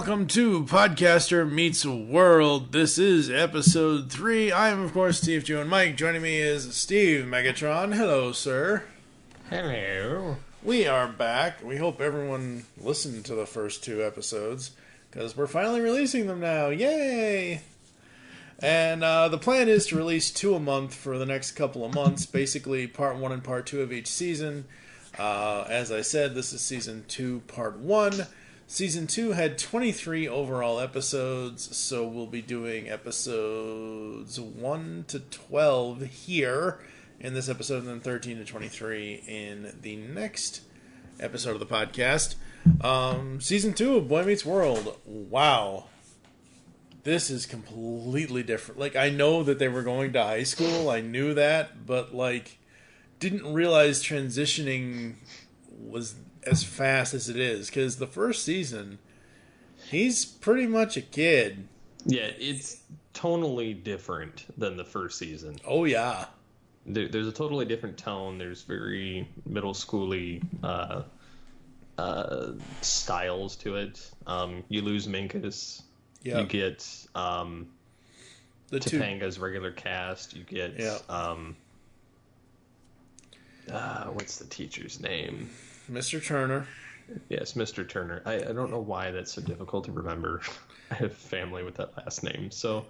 welcome to Podcaster Meets World. This is episode 3. I am, of course, Steve, Joe, and Mike. Joining me is Steve Megatron. Hello, sir. Hello. We are back. We hope everyone listened to the first 2 episodes, because we're finally releasing them now. Yay! And the plan is to release 2 a month for the next couple of months, basically part 1 and part 2 of each season. As I said, this is season 2, part 1. Season 2 had 23 overall episodes, so we'll be doing episodes 1 to 12 here in this episode, and then 13 to 23 in the next episode of the podcast. Season 2 of Boy Meets World. Wow. This is completely different. Like, I know that they were going to high school, I knew that, but, like, didn't realize transitioning was as fast as it is, because the first season, he's pretty much a kid. Yeah, it's tonally different than the first season. Oh, yeah. There's a totally different tone. There's very middle schooly styles to it. You lose Minkus. Yep. You get Topanga's regular cast. You get what's the teacher's name? Mr. Turner. Yes, Mr. Turner. I don't know why that's so difficult to remember. I have family with that last name, so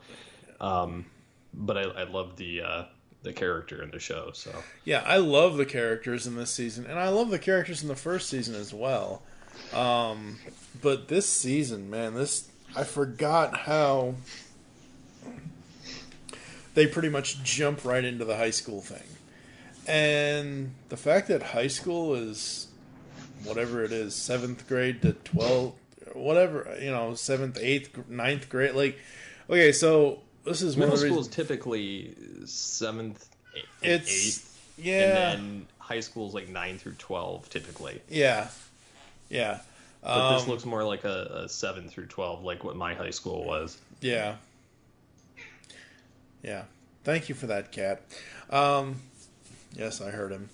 but I love the character in the show. So yeah, I love the characters in this season, and I love the characters in the first season as well. But this season, man, I forgot how they pretty much jump right into the high school thing. And the fact that high school is whatever it is, 7th grade to 12th, whatever, 7th, 8th, 9th grade. Like, okay, so this is middle one of the school reasons. Is typically 7th and It's 8th. Yeah. And then high school is like 9 through 12 typically. Yeah. But this looks more like a 7 through 12, like what my high school was. Yeah. Thank you for that, Kat. Yes, I heard him.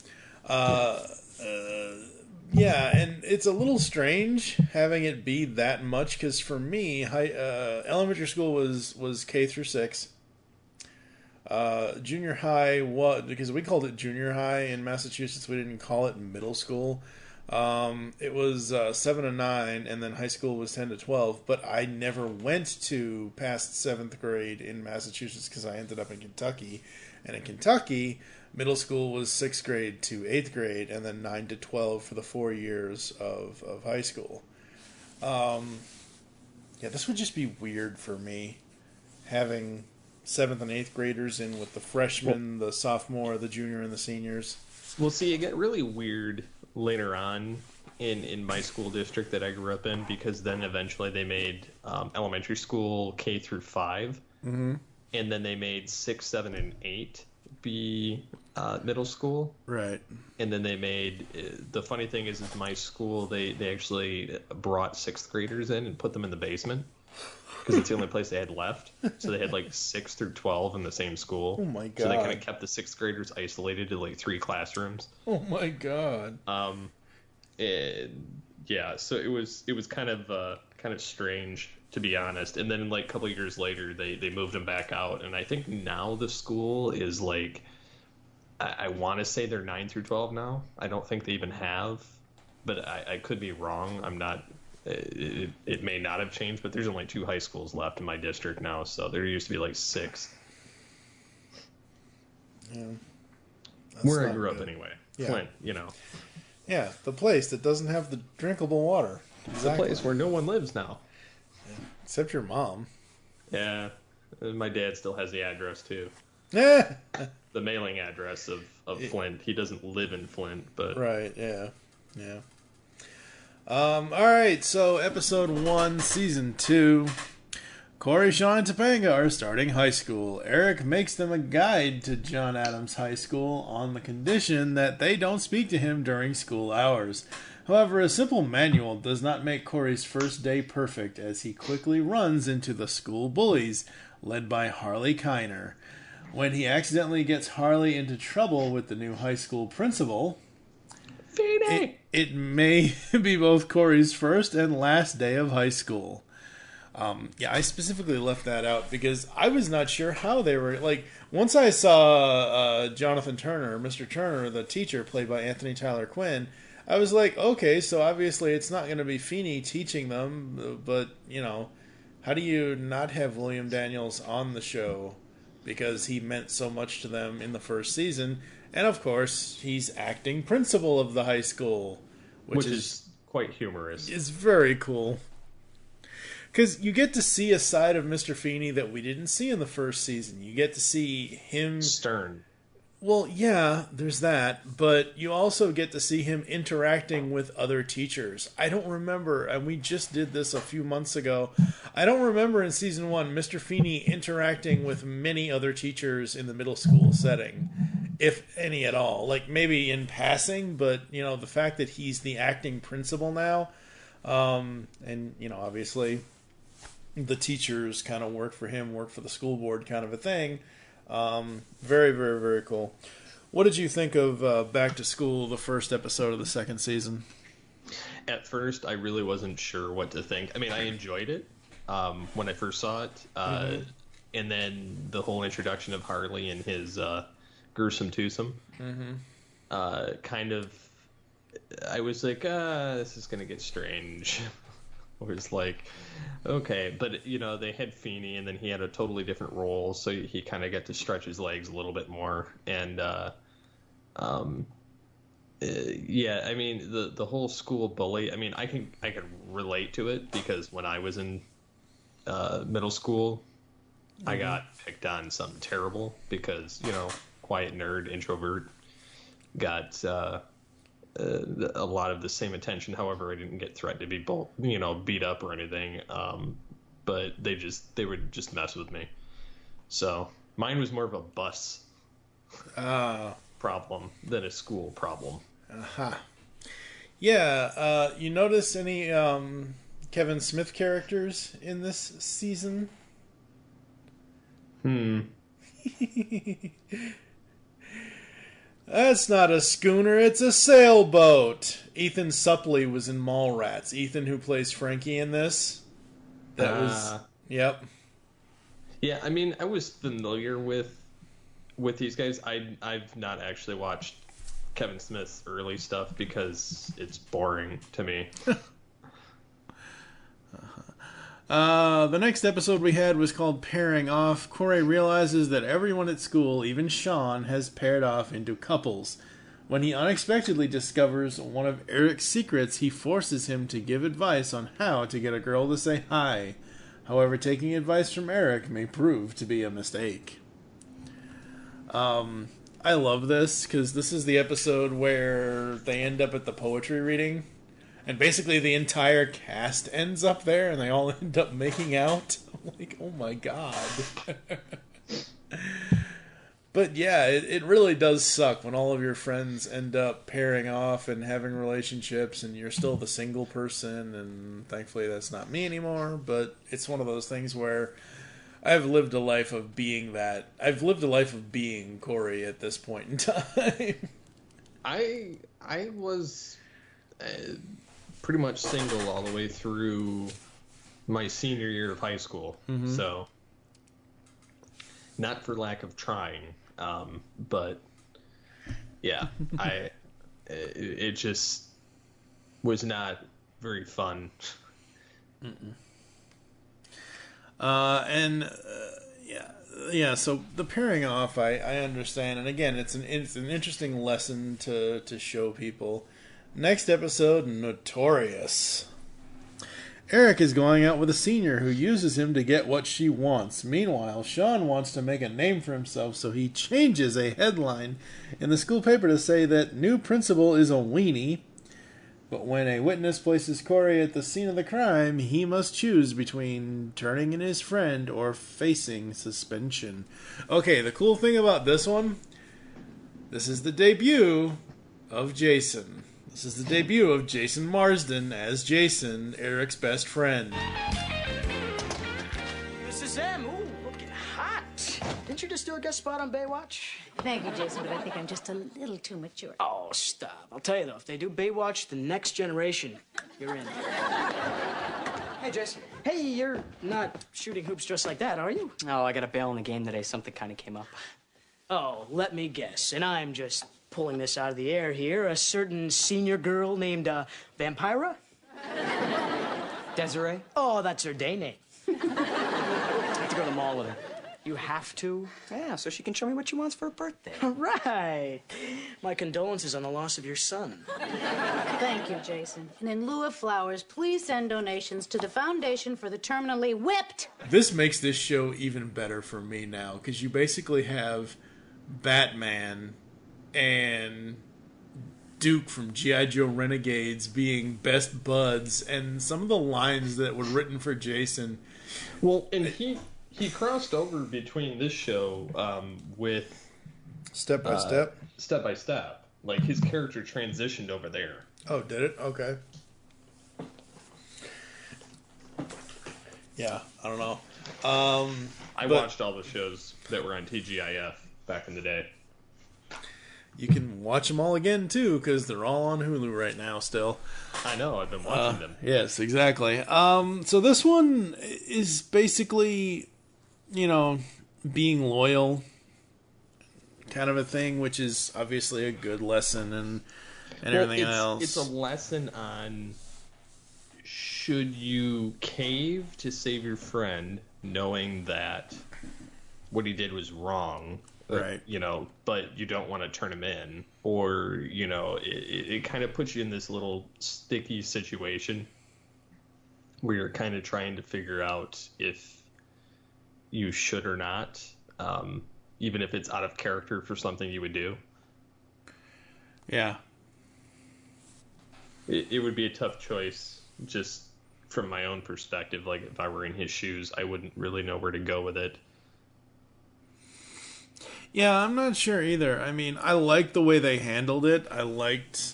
Yeah, and it's a little strange having it be that much, because for me, elementary school was K through 6. Junior high because we called it junior high in Massachusetts. We didn't call it middle school. It was 7 to 9, and then high school was 10 to 12. But I never went to past 7th grade in Massachusetts because I ended up in Kentucky, and in Kentucky, middle school was 6th grade to 8th grade, and then 9 to 12 for the 4 years of high school. Yeah, this would just be weird for me, having 7th and 8th graders in with the freshmen, the sophomore, the junior, and the seniors. Well, see, it got really weird later on in my school district that I grew up in, because then eventually they made elementary school K through 5, and then they made 6, 7, and 8 be middle school, right? And then they made the funny thing is my school they actually brought 6th graders in and put them in the basement because it's the only place they had left. So they had like 6 through 12 in the same school. Oh my god! So they kind of kept the 6th graders isolated to like 3 classrooms. Oh my god! Yeah, so it was kind of strange, to be honest. And then like a couple of years later, they moved them back out, and I think now the school is like, I want to say they're 9 through 12 now. I don't think they even have, but I could be wrong. I'm not. It may not have changed, but there's only 2 high schools left in my district now, so there used to be like 6. Yeah, where I grew up anyway. Yeah. Flint, Yeah, the place that doesn't have the drinkable water. Exactly. The place where no one lives now. Yeah. Except your mom. Yeah. My dad still has the address, too. The mailing address of Flint. He doesn't live in Flint, but... Right, yeah. Alright, so episode 1, season 2. Cory, Shawn, and Topanga are starting high school. Eric makes them a guide to John Adams High School on the condition that they don't speak to him during school hours. However, a simple manual does not make Cory's first day perfect, as he quickly runs into the school bullies, led by Harley Kiner. When he accidentally gets Harley into trouble with the new high school principal, Feeny! It may be both Cory's first and last day of high school. I specifically left that out because I was not sure how they were, like, once I saw Jonathan Turner, Mr. Turner, the teacher, played by Anthony Tyler Quinn, I was like, okay, so obviously it's not going to be Feeny teaching them, but, you know, how do you not have William Daniels on the show? Because he meant so much to them in the first season. And, of course, he's acting principal of the high school. Which is quite humorous. It's very cool. Because you get to see a side of Mr. Feeny that we didn't see in the first season. You get to see him... Stern. Well, yeah, there's that. But you also get to see him interacting with other teachers. I don't remember, and we just did this a few months ago, I don't remember in season 1 Mr. Feeny interacting with many other teachers in the middle school setting. If any at all. Like, maybe in passing, but, you know, the fact that he's the acting principal now, and, you know, obviously the teachers kind of work for him, work for the school board kind of a thing. Very, very, very cool. What did you think of Back to School, the first episode of the second season? At first, I really wasn't sure what to think. I mean, I enjoyed it when I first saw it. And then the whole introduction of Harley and his gruesome twosome. Kind of, I was like, this is going to get strange. I was like, okay, but you know, they had Feeny, and then he had a totally different role, so he kind of got to stretch his legs a little bit more. And yeah, I mean, the whole school bully. I mean, I can relate to it because when I was in middle school, I got picked on something terrible because, you know, quiet nerd, introvert, got a lot of the same attention. However, I didn't get threatened to be, you know, beat up or anything. But they would just mess with me. So mine was more of a bus problem than a school problem. Yeah. You notice any Kevin Smith characters in this season? That's not a schooner, it's a sailboat. Ethan Suplee was in Mallrats. Ethan, who plays Frankie in this. That was... Yep. Yeah, I mean, I was familiar with these guys. I've not actually watched Kevin Smith's early stuff because it's boring to me. The next episode we had was called Pairing Off. Cory realizes that everyone at school, even Shawn, has paired off into couples. When he unexpectedly discovers one of Eric's secrets, he forces him to give advice on how to get a girl to say hi. However, taking advice from Eric may prove to be a mistake. I love this, because this is the episode where they end up at the poetry reading. And basically the entire cast ends up there, and they all end up making out. I'm like, oh my god. But yeah, it really does suck when all of your friends end up pairing off and having relationships, and you're still the single person, and thankfully that's not me anymore, but it's one of those things where I've lived a life of being that. I've lived a life of being Cory at this point in time. I was pretty much single all the way through my senior year of high school, so not for lack of trying, but yeah, it just was not very fun. Yeah. So the pairing off, I understand, and again, it's an interesting lesson to show people. Next episode, Notorious. Eric is going out with a senior who uses him to get what she wants. Meanwhile, Shawn wants to make a name for himself, so he changes a headline in the school paper to say that new principal is a weenie. But when a witness places Cory at the scene of the crime, he must choose between turning in his friend or facing suspension. Okay, the cool thing about this one, this is the debut of Jason. This is the debut of Jason Marsden as Jason, Eric's best friend. This is him. Ooh, looking hot. Didn't you just do a guest spot on Baywatch? Thank you, Jason, but I think I'm just a little too mature. Oh, stop. I'll tell you, though, if they do Baywatch, the next generation, you're in. Hey, Jason. Hey, you're not shooting hoops just like that, are you? Oh, I got a bail in the game today. Something kind of came up. Oh, let me guess. And I'm just pulling this out of the air here. A certain senior girl named, Vampira? Desiree? Oh, that's her day name. I have to go to the mall with her. You have to? Yeah, so she can show me what she wants for her birthday. Right. My condolences on the loss of your son. Thank you, Jason. And in lieu of flowers, please send donations to the Foundation for the Terminally Whipped. This makes this show even better for me now, because you basically have Batman and Duke from G.I. Joe Renegades being best buds, and some of the lines that were written for Jason. Well, and he crossed over between this show with Step by Step? Step by Step. Like, his character transitioned over there. Oh, did it? Okay. Yeah, I don't know. I watched all the shows that were on TGIF back in the day. You can watch them all again, too, because they're all on Hulu right now still. I know, I've been watching them. Yes, exactly. So this one is basically, being loyal kind of a thing, which is obviously a good lesson and everything else. It's a lesson on should you cave to save your friend, knowing that what he did was wrong, right? But you don't want to turn him in, or it kind of puts you in this little sticky situation where you're kind of trying to figure out if you should or not, even if it's out of character for something you would do. Yeah. It would be a tough choice, just from my own perspective. Like, if I were in his shoes, I wouldn't really know where to go with it. Yeah, I'm not sure either. I mean, I liked the way they handled it. I liked,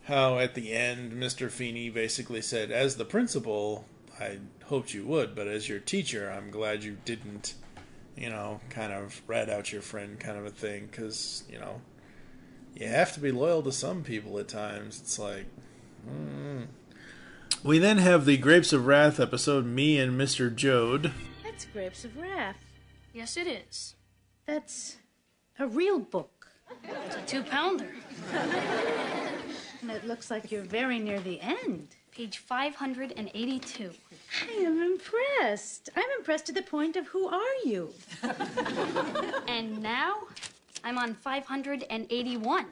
how at the end Mr. Feeny basically said, as the principal, I hoped you would, but as your teacher, I'm glad you didn't, kind of rat out your friend kind of a thing, because, you have to be loyal to some people at times. It's like... We then have the Grapes of Wrath episode, Me and Mr. Jode. That's Grapes of Wrath. Yes, it is. That's a real book. It's a 2-pounder. And it looks like you're very near the end. Page 582. I am impressed. I'm impressed to the point of who are you? And now, I'm on 581.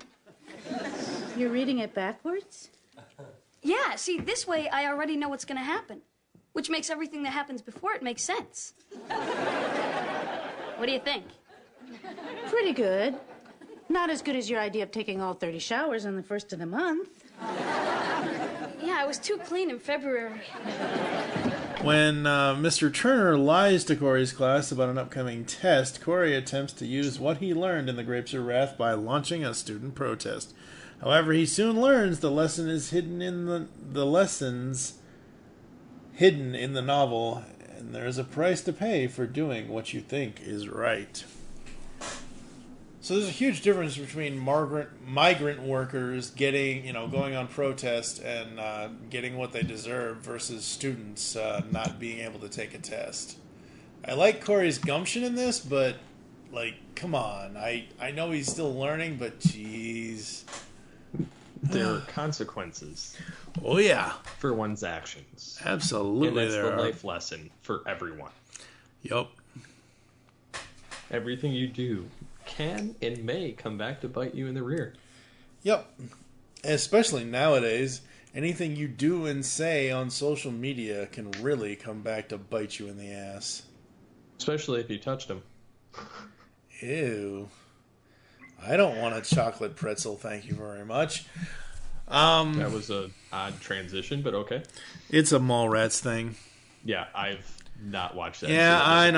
You're reading it backwards? Yeah, see, this way I already know what's going to happen, which makes everything that happens before it make sense. What do you think? Pretty good. Not as good as your idea of taking all 30 showers on the first of the month. Yeah, I was too clean in February. When Mr. Turner lies to Cory's class about an upcoming test, Cory attempts to use what he learned in the Grapes of Wrath by launching a student protest. However, he soon learns the lesson is hidden in the lessons hidden in the novel, and there is a price to pay for doing what you think is right. So there's a huge difference between migrant workers getting, going on protest and getting what they deserve versus students not being able to take a test. I like Cory's gumption in this, but, come on. I know he's still learning, but jeez. There are consequences. Oh, yeah. For one's actions. Absolutely, and that's there the are. life lesson for everyone. Yup. Everything you do can and may come back to bite you in the rear. Yep. Especially nowadays, anything you do and say on social media can really come back to bite you in the ass. Especially if you touched them. Ew. I don't want a chocolate pretzel, thank you very much. That was an odd transition, but okay. It's a Mallrats thing. Yeah, I've not watched that. Yeah, I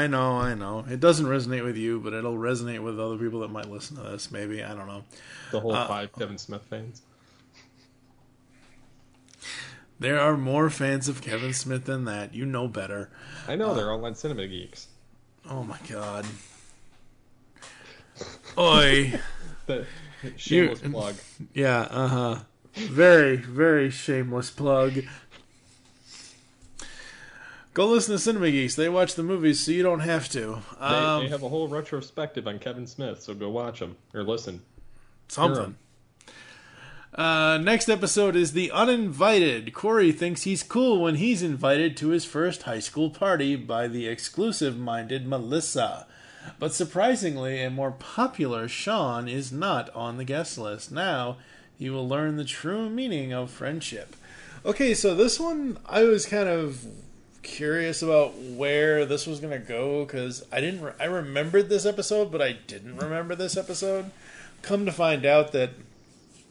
know. It doesn't resonate with you, but it'll resonate with other people that might listen to this, maybe. I don't know. The whole 5 Kevin Smith fans. There are more fans of Kevin Smith than that. You know better. I know, they're online cinema geeks. Oh, my God. Oi. The shameless plug. Yeah, Very, very shameless plug. Go listen to Cinema Geeks. They watch the movies, so you don't have to. They have a whole retrospective on Kevin Smith, so go watch them or listen. Something. Next episode is The Uninvited. Cory thinks he's cool when he's invited to his first high school party by the exclusive-minded Melissa. But surprisingly, a more popular Shawn is not on the guest list. Now, he will learn the true meaning of friendship. Okay, so this one, I was kind of curious about where this was going to go, because I remembered this episode, but I didn't remember this episode. Come to find out that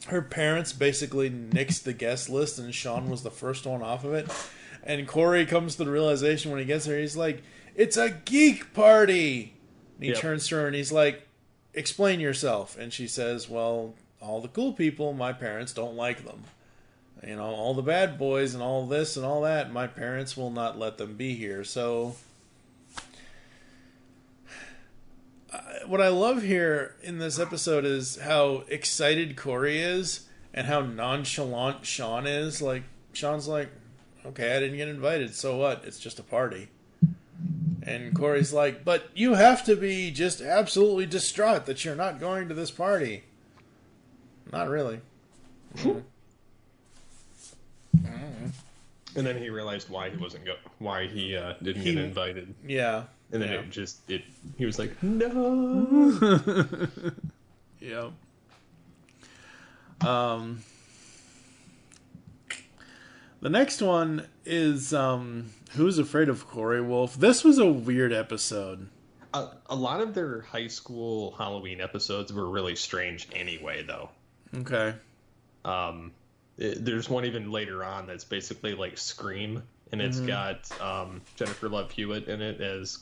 her parents basically nixed the guest list, and Shawn was the first one off of it. And Cory comes to the realization when he gets there, he's like, "It's a geek party!" And he turns to her and he's like, "Explain yourself." And she says, "Well, all the cool people, my parents don't like them. You know, all the bad boys and all this and all that, my parents will not let them be here." So, what I love here in this episode is how excited Cory is and how nonchalant Shawn is. Like, Shawn's like, "Okay, I didn't get invited, so what? It's just a party." And Cory's like, "But you have to be just absolutely distraught that you're not going to this party." Not really. And then he realized why he wasn't why he didn't get invited. Yeah. And then he was like, "No." Yeah. The next one is Who's Afraid of Cory Wolf? This was a weird episode. A lot of their high school Halloween episodes were really strange anyway, though. Okay. There's one even later on that's basically like Scream, and it's got Jennifer Love Hewitt in it as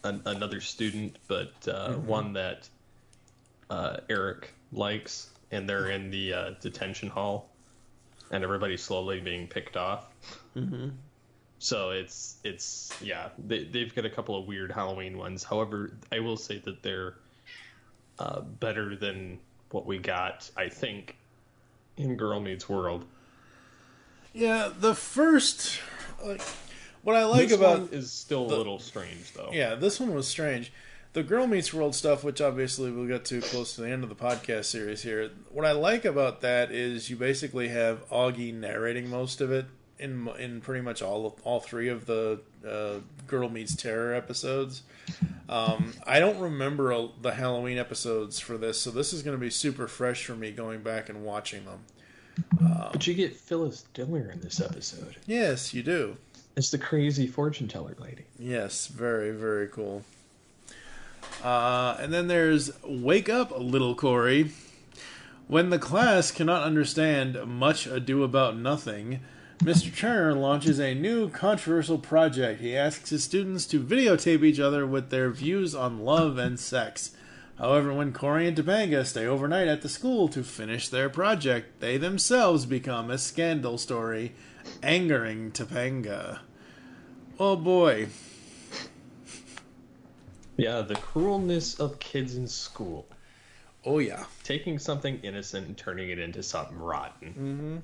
another student, but one that Eric likes, and they're in the detention hall, and everybody's slowly being picked off. Mm-hmm. So they've got a couple of weird Halloween ones. However, I will say that they're better than what we got, I think, in Girl Meets World. Yeah, the first, what I like this about one is still a little strange, though. Yeah, this one was strange. The Girl Meets World stuff, which obviously we'll get to close to the end of the podcast series here. What I like about that is you basically have Augie narrating most of it in pretty much all three of the Girl Meets Terror episodes. I don't remember the Halloween episodes for this, so this is going to be super fresh for me going back and watching them. But you get Phyllis Diller in this episode. Yes, you do. It's the crazy fortune teller lady. Yes, very, very cool. And then there's Wake Up, Little Cory. When the class cannot understand Much Ado About Nothing, Mr. Turner launches a new controversial project. He asks his students to videotape each other with their views on love and sex. However, when Cory and Topanga stay overnight at the school to finish their project, they themselves become a scandal story, angering Topanga. Oh boy. Yeah, the cruelness of kids in school. Oh yeah. Taking something innocent and turning it into something rotten. Mm-hmm.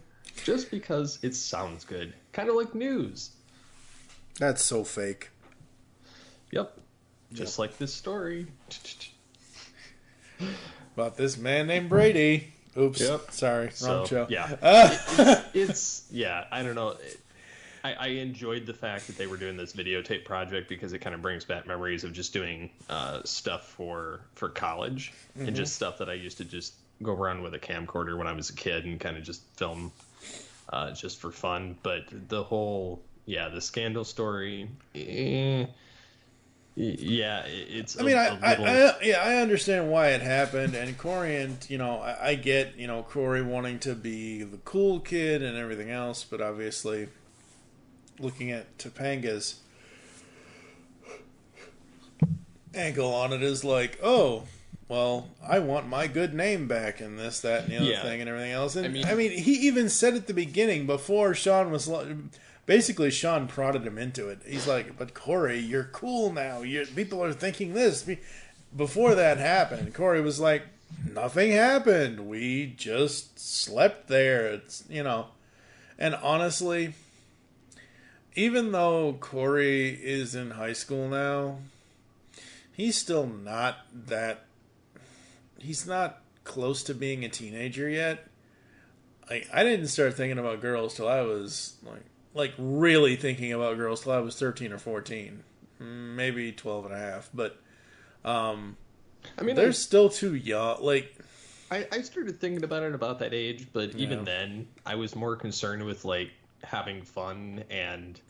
Just because it sounds good. Kind of like news. That's so fake. Yep. Just like this story. About this man named Brady. Oops. Yep. Sorry. Wrong show. Yeah. I don't know. I enjoyed the fact that they were doing this videotape project because it kind of brings back memories of just doing stuff for college and just stuff that I used to just go around with a camcorder when I was a kid and kind of just film just for fun. But the whole, the scandal story, it's. I mean, I understand why it happened, and Cory and I get Cory wanting to be the cool kid and everything else, but obviously, looking at Topanga's angle on it is like, oh, well, I want my good name back and this, that, and the other thing and everything else. And I mean, he even said at the beginning before Shawn was basically Shawn prodded him into it. He's like, "But Cory, you're cool now. People are thinking this." Before that happened, Cory was like, "Nothing happened. We just slept there." It's And honestly, even though Cory is in high school now, he's still not that. He's not close to being a teenager yet. I didn't start thinking about girls till I was like really thinking about girls till I was 13 or 14, maybe 12 and a half. But I mean, they're still too young. Like, I started thinking about it about that age, but even then, I was more concerned with like having fun and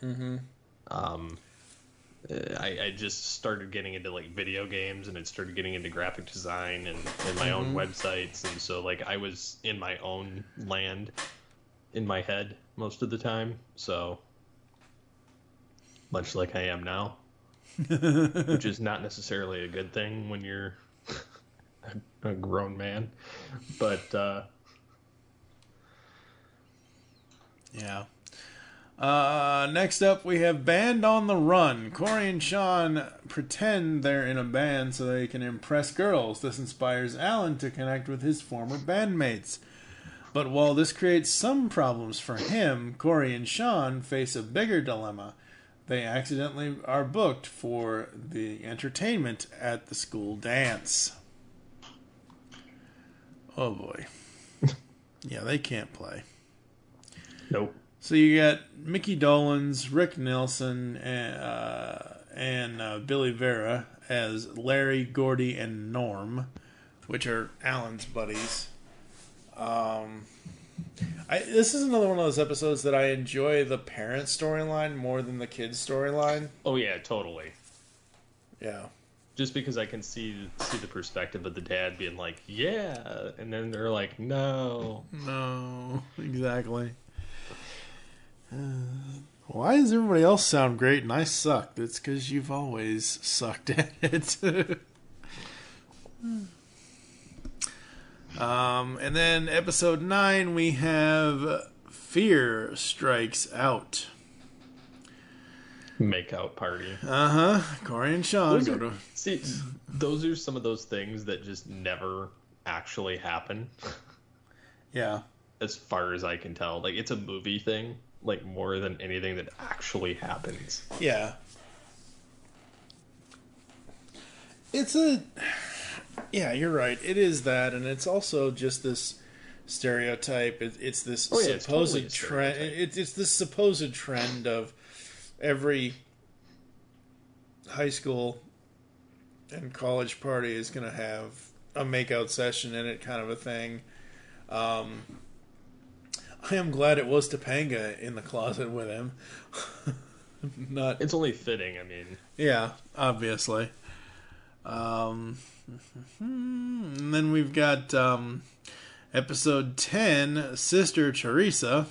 I just started getting into like video games, and it started getting into graphic design and my own websites, and so like I was in my own land in my head most of the time, so much like I am now, which is not necessarily a good thing when you're a grown man, but yeah. Next up, we have Band on the Run. Cory and Shawn pretend they're in a band so they can impress girls. This inspires Alan to connect with his former bandmates. But while this creates some problems for him, Cory and Shawn face a bigger dilemma. They accidentally are booked for the entertainment at the school dance. Oh boy. Yeah, they can't play. nope. So you got Mickey Dolenz, Rick Nelson, and Billy Vera as Larry, Gordy, and Norm, which are Alan's buddies. This is another one of those episodes that I enjoy the parent storyline more than the kid storyline. Oh yeah, totally. Yeah. Just because I can see the perspective of the dad being like, yeah, and then they're like, no. No, exactly. Why does everybody else sound great and I suck? It's because you've always sucked at it. And then episode 9, we have Fear Strikes Out. Make-out party. Cory and Shawn See, those are some of those things that just never actually happen. Yeah. As far as I can tell. Like, it's a movie thing. Like, more than anything that actually happens. Yeah. Yeah, you're right. It is that, and it's also just this stereotype. It's this supposed trend. It's this supposed trend of every high school and college party is going to have a makeout session in it, kind of a thing. I am glad it was Topanga in the closet with him. It's only fitting, I mean. Yeah, obviously. And then we've got episode 10, Sister Teresa.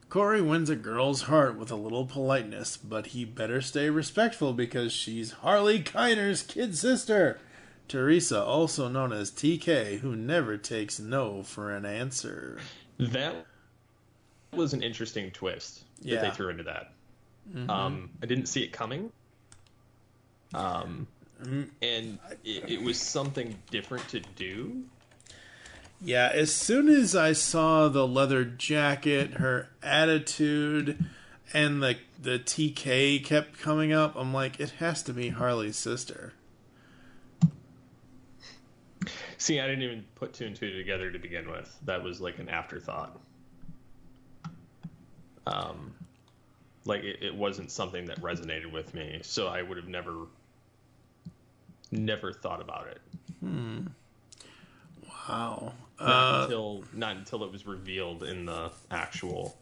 Cory wins a girl's heart with a little politeness, but he better stay respectful because she's Harley Kiner's kid sister. Teresa, also known as TK, who never takes no for an answer. That was an interesting twist that they threw into that. I didn't see it coming. And it was something different to do. Yeah, as soon as I saw the leather jacket, her attitude, and the TK kept coming up, I'm like, it has to be Harley's sister. See, I didn't even put two and two together to begin with. That was like an afterthought. Like it wasn't something that resonated with me, so I would have never thought about it. Wow. Not until it was revealed in the actual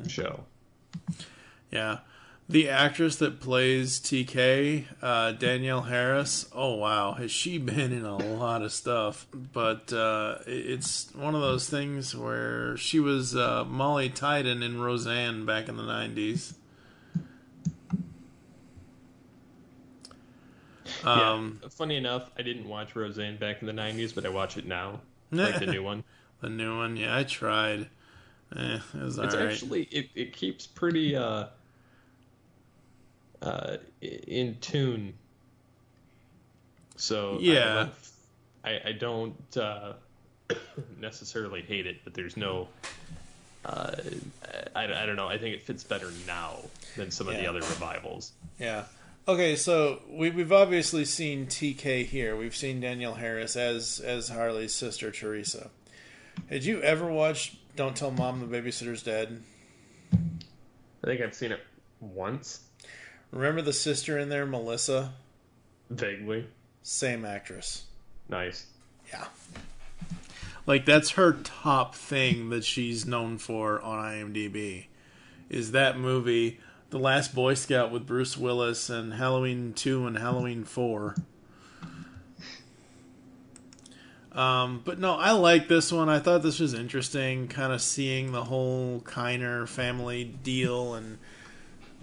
show. Yeah. The actress that plays TK, Danielle Harris, oh wow, has she been in a lot of stuff. But it's one of those things where she was Molly Titan in Roseanne back in the 90s. Funny enough, I didn't watch Roseanne back in the 90s, but I watch it now. Like the new one. The new one, yeah, I tried. It was alright. It's actually, it keeps pretty... in tune. So yeah, I don't necessarily hate it, but there's no I don't know. I think it fits better now than some of the other revivals. Yeah. Okay, so we've obviously seen TK here. We've seen Danielle Harris as Harley's sister, Teresa. Had you ever watched Don't Tell Mom the Babysitter's Dead? I think I've seen it once. Remember the sister in there, Melissa? Vaguely. Same actress. Nice. Yeah. Like, that's her top thing that she's known for on IMDb. Is that movie, The Last Boy Scout with Bruce Willis, and Halloween 2 and Halloween 4. But no, I like this one. I thought this was interesting, kind of seeing the whole Kiner family deal, and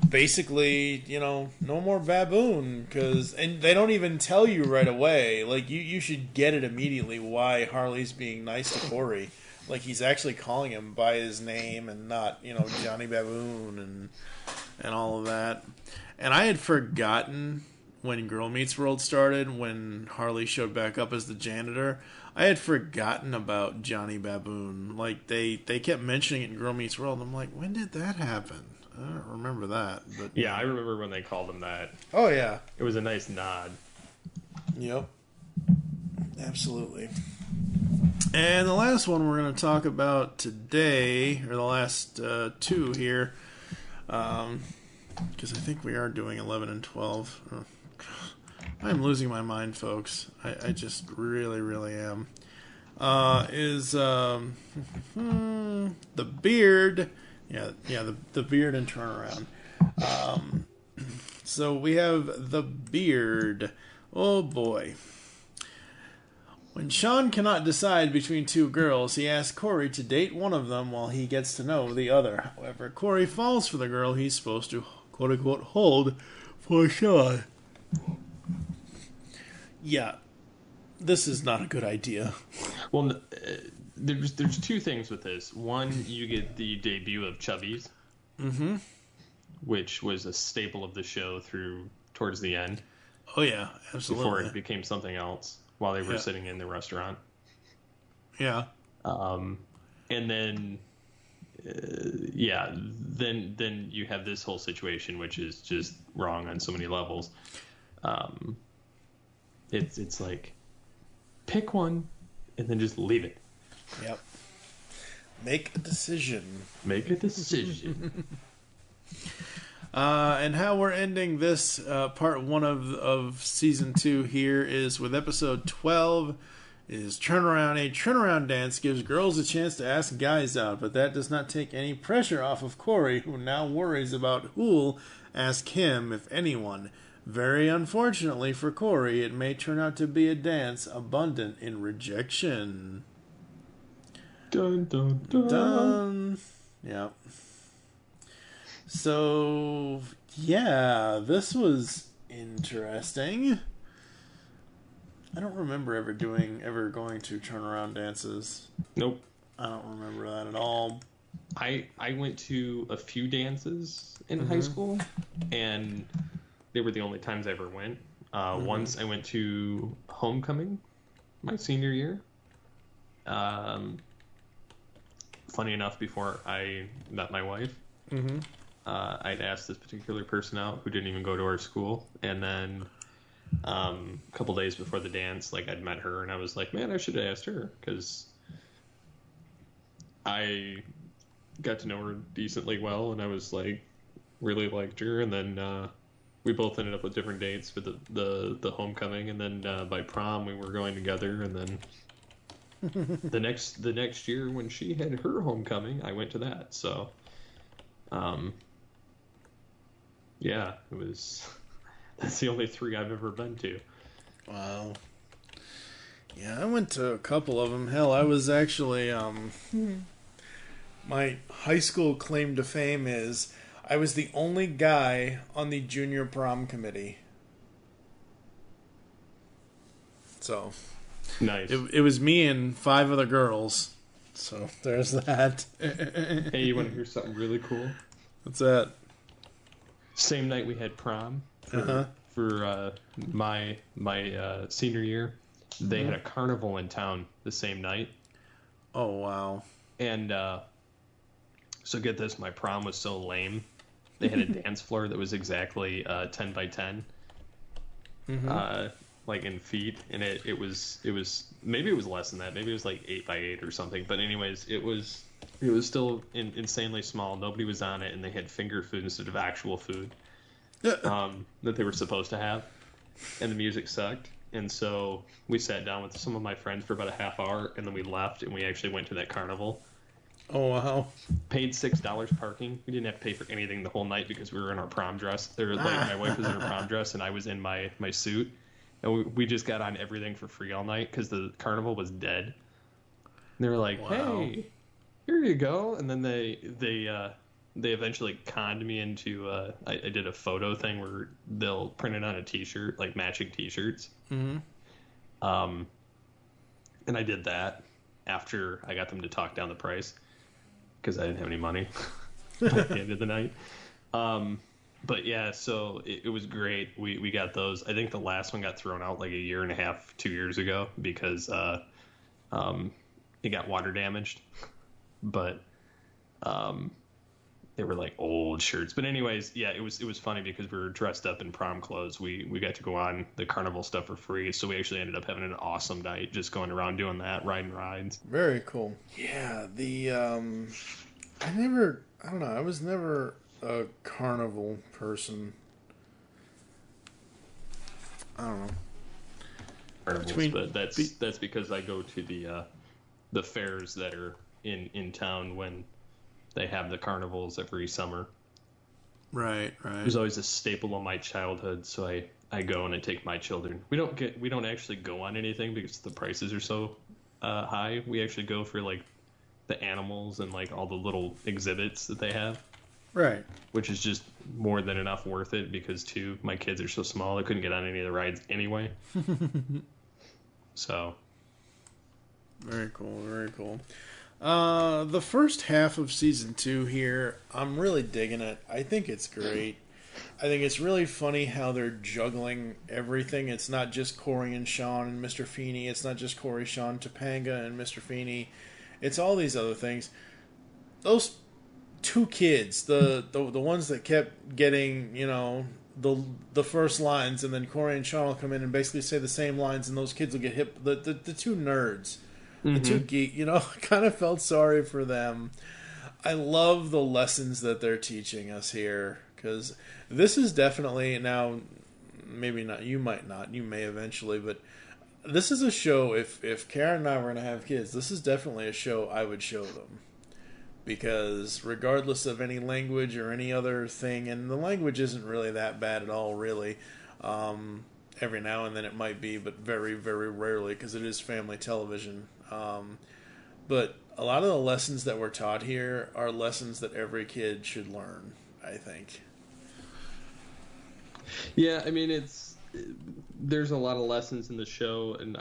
basically, no more baboon, and they don't even tell you right away. Like, you should get it immediately why Harley's being nice to Cory. Like, he's actually calling him by his name and not, Johnny Baboon and all of that. And I had forgotten when Girl Meets World started, when Harley showed back up as the janitor, I had forgotten about Johnny Baboon. Like, they kept mentioning it in Girl Meets World. I'm like, when did that happen? I don't remember that. But yeah, I remember when they called him that. Oh, yeah. It was a nice nod. Yep. Absolutely. And the last one we're going to talk about today, or the last two here, because I think we are doing 11 and 12. I'm losing my mind, folks. I just really, really am. Is the beard. Yeah, the beard and turnaround. So we have the beard. Oh, boy. When Shawn cannot decide between two girls, he asks Cory to date one of them while he gets to know the other. However, Cory falls for the girl he's supposed to, quote-unquote, hold for Shawn. Yeah, this is not a good idea. Well, there's two things with this. One, you get the debut of Chubbies, which was a staple of the show towards the end. Oh, yeah, absolutely. Before it became something else while they were sitting in the restaurant. Yeah. And then, then you have this whole situation, which is just wrong on so many levels. It's like, pick one and then just leave it. Yep. Make a decision. Make a decision. And how we're ending this part one of season 2 here is with episode 12 is Turnaround. A turnaround dance gives girls a chance to ask guys out, but that does not take any pressure off of Cory, who now worries about who'll ask him, if anyone. Very unfortunately for Cory, it may turn out to be a dance abundant in rejection. Dun, dun, dun. Dun. Yeah. So, yeah, this was interesting. I don't remember ever going to turnaround dances. Nope. I don't remember that at all. I went to a few dances in high school, and they were the only times I ever went. Once I went to homecoming my senior year. Funny enough, before I met my wife, I'd asked this particular person out who didn't even go to our school, and then a couple days before the dance, like, I'd met her, and I was like, man, I should have asked her, because I got to know her decently well, and I was like, really liked her, and then we both ended up with different dates for the homecoming, and then by prom we were going together, and then the next year when she had her homecoming, I went to that. So, yeah, it was. That's the only 3 I've ever been to. Wow. Yeah, I went to a couple of them. Hell, I was actually my high school claim to fame is I was the only guy on the junior prom committee. So. Nice. It was me and 5 other girls. So there's that. Hey, you want to hear something really cool? What's that? Same night we had prom for my senior year. They had a carnival in town the same night. Oh, wow. And So get this, my prom was so lame. They had a dance floor that was exactly 10 by 10, like in feet, and it was maybe it was less than that. Maybe it was like 8 by 8 or something. But anyways, it was still insanely small. Nobody was on it, and they had finger food instead of actual food that they were supposed to have, and the music sucked. And so we sat down with some of my friends for about a half hour, and then we left, and we actually went to that carnival. Oh, wow. Paid $6 parking. We didn't have to pay for anything the whole night because we were in our prom dress. My wife was in her prom dress, and I was in my suit. And we just got on everything for free all night because the carnival was dead. And they were like, "Hey, here you go." And then they eventually conned me into I did a photo thing where they'll print it on a T-shirt, like matching T-shirts. Mm-hmm. And I did that after I got them to talk down the price because I didn't have any money at the end of the night. But yeah, so it was great. We got those. I think the last one got thrown out like a year and a half, 2 years ago because it got water damaged. But they were like old shirts. But anyways, yeah, it was funny because we were dressed up in prom clothes. We got to go on the carnival stuff for free. So we actually ended up having an awesome night just going around doing that, riding rides. Very cool. Yeah, I was never a carnival person. I don't know. Carnivals, but that's because I go to the fairs that are in town when they have the carnivals every summer. Right. It was always a staple of my childhood, so I go and I take my children. We don't actually go on anything because the prices are so high. We actually go for like the animals and like all the little exhibits that they have. Right. Which is just more than enough worth it because my kids are so small, they couldn't get on any of the rides anyway. So. Very cool, very cool. The first half of season 2 here, I'm really digging it. I think it's great. I think it's really funny how they're juggling everything. It's not just Cory and Shawn and Mr. Feeny. It's not just Cory, Shawn, Topanga, and Mr. Feeny. It's all these other things. Those two kids, the ones that kept getting, the first lines, and then Cory and Shawn will come in and basically say the same lines, and those kids will get hit. The two nerds. The two geek, I kind of felt sorry for them. I love the lessons that they're teaching us here, because this is definitely, now, maybe not, you might not, you may eventually, but this is a show, if Karen and I were going to have kids, this is definitely a show I would show them. Because regardless of any language or any other thing, and the language isn't really that bad at all, really, every now and then it might be, but very, very rarely, because it is family television. But a lot of the lessons that we're taught here are lessons that every kid should learn, I think. Yeah, I mean, there's a lot of lessons in the show, and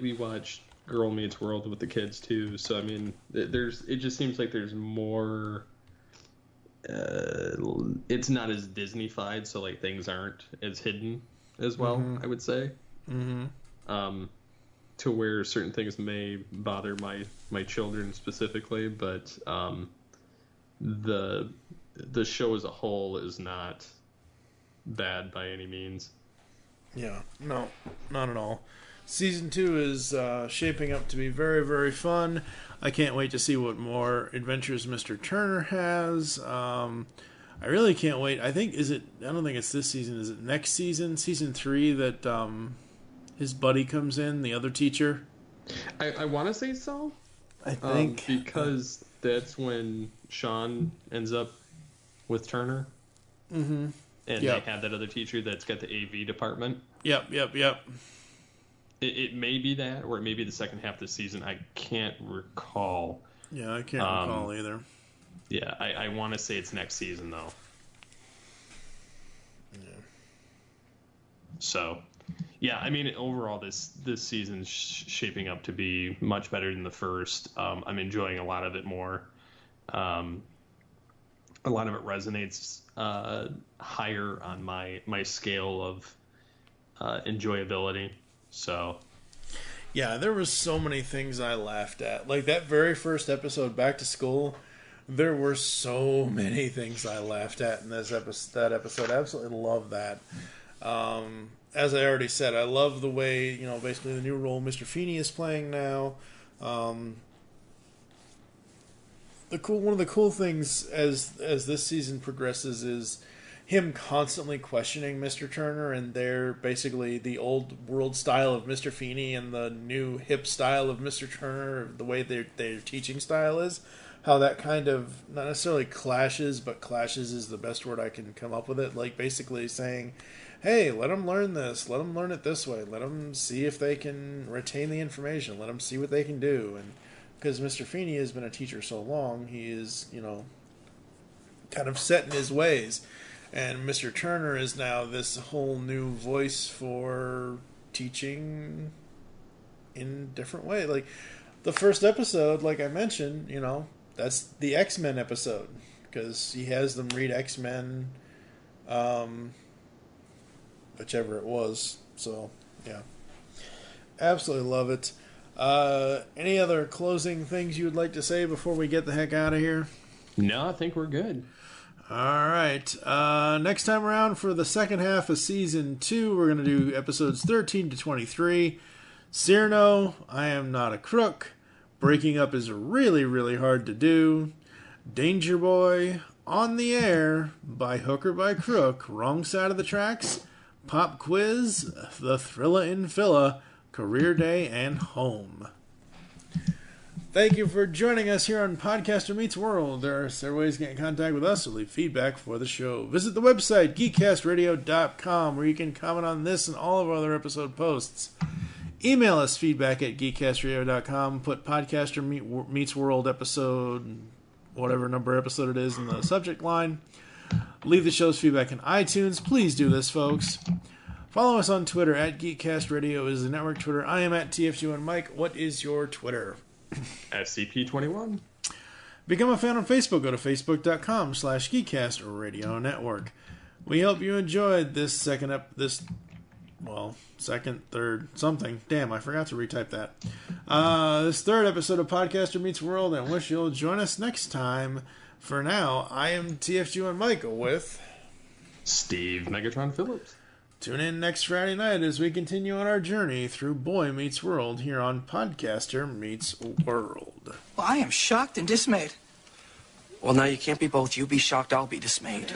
we watched Girl Meets World with the kids too, so I mean, it just seems like there's more, it's not as Disney-fied, so like things aren't as hidden as well, I would say. To where certain things may bother my children specifically, but the show as a whole is not bad by any means. Yeah, no, not at all. Season 2 is shaping up to be very, very fun. I can't wait to see what more adventures Mr. Turner has. I really can't wait. I don't think it's this season. Is it next season? Season 3 that his buddy comes in, the other teacher? I want to say so. I think. Because that's when Shawn ends up with Turner. Mm-hmm. And they have that other teacher that's got the AV department. Yep. It may be that, or it may be the second half of the season. I can't recall. Yeah, I can't recall either. Yeah, I want to say it's next season, though. Yeah. So, yeah, I mean, overall, this season's shaping up to be much better than the first. I'm enjoying a lot of it more. A lot of it resonates higher on my scale of enjoyability. So, yeah, there was so many things I laughed at. Like that very first episode, Back to School, There were so many things I laughed at in that episode. I absolutely love that. As I already said, I love the way, basically the new role Mr. Feeny is playing now. One of the cool things as this season progresses is him constantly questioning Mr. Turner and their basically the old world style of Mr. Feeny and the new hip style of Mr. Turner, the way their teaching style is. How that kind of, not necessarily clashes, but clashes is the best word I can come up with it. Like basically saying, hey, let them learn this. Let them learn it this way. Let them see if they can retain the information. Let them see what they can do. And because Mr. Feeny has been a teacher so long, he is, kind of set in his ways. And Mr. Turner is now this whole new voice for teaching in different way. Like the first episode, like I mentioned, that's the X-Men episode because he has them read X-Men, whichever it was. So, yeah. Absolutely love it. Any other closing things you would like to say before we get the heck out of here? No, I think we're good. All right. Next time around for the second half of Season 2, we're going to do episodes 13 to 23. Cyrano, I Am Not a Crook. Breaking Up is really, really hard to do. Danger Boy, On the Air, By Hook or By Crook, Wrong Side of the Tracks, Pop Quiz, The Thrilla in Phila, Career Day, and Home. Thank you for joining us here on Podcaster Meets World. There are several ways to get in contact with us or leave feedback for the show. Visit the website, geekcastradio.com, where you can comment on this and all of our other episode posts. Email us feedback at geekcastradio.com. Put Podcaster Meets World episode, whatever number episode it is, in the subject line. Leave the show's feedback in iTunes. Please do this, folks. Follow us on Twitter at GeekCastRadio is the network Twitter. I am at TFG1 Mike. What is your Twitter? SCP-21. Become a fan on Facebook. Go to facebook.com/GeekCastRadio Network. We hope you enjoyed this second, third, something. Damn, I forgot to retype that. This third episode of Podcaster Meets World, and wish you'll join us next time. For now, I am TFG1 Michael with Steve Megatron Phillips. Tune in next Friday night as we continue on our journey through Boy Meets World here on Podcaster Meets World. Well, I am shocked and dismayed. Well, now you can't be both. You be shocked, I'll be dismayed.